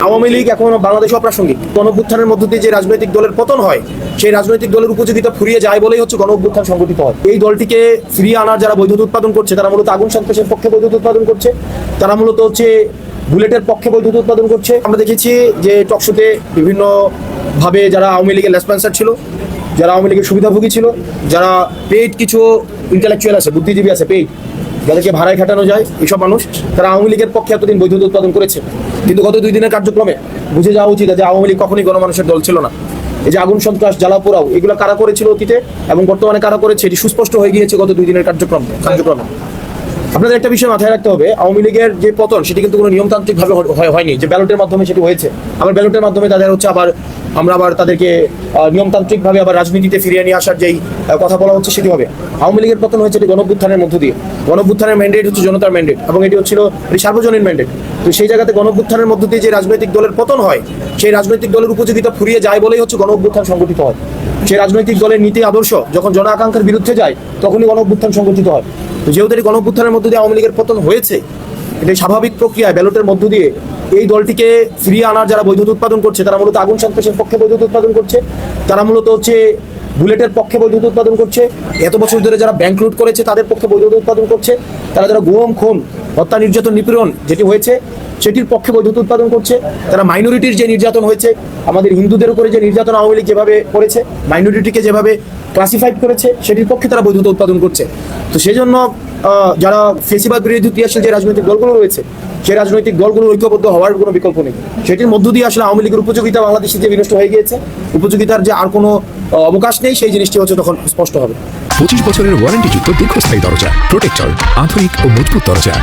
আওয়ামী লীগ এখন বাংলাদেশে অপ্রাসঙ্গিক। গণঅভ্যুত্থানের মধ্য দিয়ে যে রাজনৈতিক দলের পতন হয়, সেই রাজনৈতিক দলের উপযোগিতা ফুরিয়ে যায় বলেই হচ্ছে গণঅভ্যুত্থান সংগঠিত হয়। এই দলটিকে ফিরিয়ে আনার যারা বৈধতা উৎপাদন করছে, তারা মূলত আগুন সন্ত্রাসের পক্ষে বৈধতা উৎপাদন করছে, তারা মূলত হচ্ছে বুলেটের পক্ষে বৈধতা উৎপাদন করছে। আমরা দেখেছি যে টকশোতে বিভিন্ন ভাবে যারা আওয়ামী লীগের লেসপেন্সার ছিল, যারা আওয়ামী লীগের সুবিধাভোগী ছিল, যারা পেইড কিছু ইন্টেলেকচুয়াল আছে, বুদ্ধিজীবী আছে, পেইড যাদেরকে ভাড়ায় খাটানো যায়, এইসব মানুষ তারা আওয়ামী লীগের পক্ষে এতদিন বৈধতা উৎপাদন করেছে। কিন্তু গত 2 দিনের কার্যক্রমে বুঝে যাওয়া উচিত যে আওয়ামী লীগ কখনোই গণমানুষের দল ছিল না। এই যে আগুন সন্ত্রাস, জ্বালা পোড়াও, এগুলো কারা করেছিল অতীতে এবং বর্তমানে কারা করেছে, এটি সুস্পষ্ট হয়ে গিয়েছে গত 2 দিনের কার্যক্রমে। আপনাদের একটা বিষয় মাথায় রাখতে হবে, আওয়ামী লীগের যে পতন সেটি কিন্তু কোনো নিয়মতান্ত্রিক ভাবে হয়নি, যে ব্যালটের মাধ্যমে সেটি হয়েছে। আবার ব্যালটের মাধ্যমে তাদের হচ্ছে আমরা আবার তাদেরকে নিয়মতান্ত্রিক ভাবে আবার রাজনীতিতে ফিরিয়ে নিয়ে আসার যেই কথা বলা হচ্ছে সেটি হবে। আওয়ামী লীগের পতন হয়েছে এটি গণঅভ্যুত্থানের মধ্য দিয়ে। গণঅভ্যুত্থানের ম্যান্ডেট হচ্ছে জনতার ম্যান্ডেট এবং এটি হচ্ছিল সার্বজনীন ম্যান্ডেট। তো সেই জায়গাতে গণঅভ্যুত্থানের মধ্য দিয়ে যে রাজনৈতিক দলের পতন হয়, সেই রাজনৈতিক দলের উপযোগিতা ফুরিয়ে যায় বলেই হচ্ছে গণঅভ্যুত্থান সংগঠিত হয়। সেই রাজনৈতিক দলের নীতি আদর্শ যখন জন আকাঙ্ক্ষার বিরুদ্ধে যায়, তখনই গণঅভ্যুত্থান সংগঠিত হয়। তো যেহেতু এই গণঅভ্যুত্থানের মধ্য দিয়ে আওয়ামী লীগের পতন হয়েছে, এটাই স্বাভাবিক প্রক্রিয়ায় ব্যালটের মধ্য দিয়ে এই দলটিকে ফিরিয়ে আনার যারা বৈধতা উৎপাদন করছে, তারা মূলত আগুন সন্ত্রাসের পক্ষে বৈধতা উৎপাদন করছে, তারা মূলত হচ্ছে বুলেটের পক্ষে বৈধতা উৎপাদন করছে, এত বছর ধরে যারা ব্যাংক লুট করেছে তাদের পক্ষে বৈধতা উৎপাদন করছে, তারা যারা গুম খুন হত্যা নির্যাতন নিপীড়ন যেটি হয়েছে সেটির পক্ষে বৈধতা উৎপাদন করছে, তারা মাইনরিটির যে নির্যাতন হয়েছে, আমাদের হিন্দুদের উপরে যে নির্যাতন আওয়ামী লীগ যেভাবে করেছে, মাইনরিটিকে যেভাবে ক্লাসিফাইড করেছে সেটির পক্ষে তারা বৈধতা উৎপাদন করছে। তো সেই জন্য যারা ফেসিবাদ বিরোধী ক্রিয়াশীল যে রাজনৈতিক দলগুলো রয়েছে, সেই রাজনৈতিক দলগুলো ঐক্যবদ্ধ হওয়ার কোনো বিকল্প নেই। সেটির মধ্য দিয়ে আসলে আওয়ামী লীগের উপযোগিতা বাংলাদেশে যে বিনষ্ট হয়ে গিয়েছে, উপযোগিতার যে আর কোনো অবকাশ নেই, সেই জিনিসটি হচ্ছে তখন স্পষ্ট হবে। 25 বছরের ওয়ারেন্টিযুক্ত দীর্ঘস্থায়ী দরজা প্রোটেক্টর, আধুনিক ও মজবুত দরজা।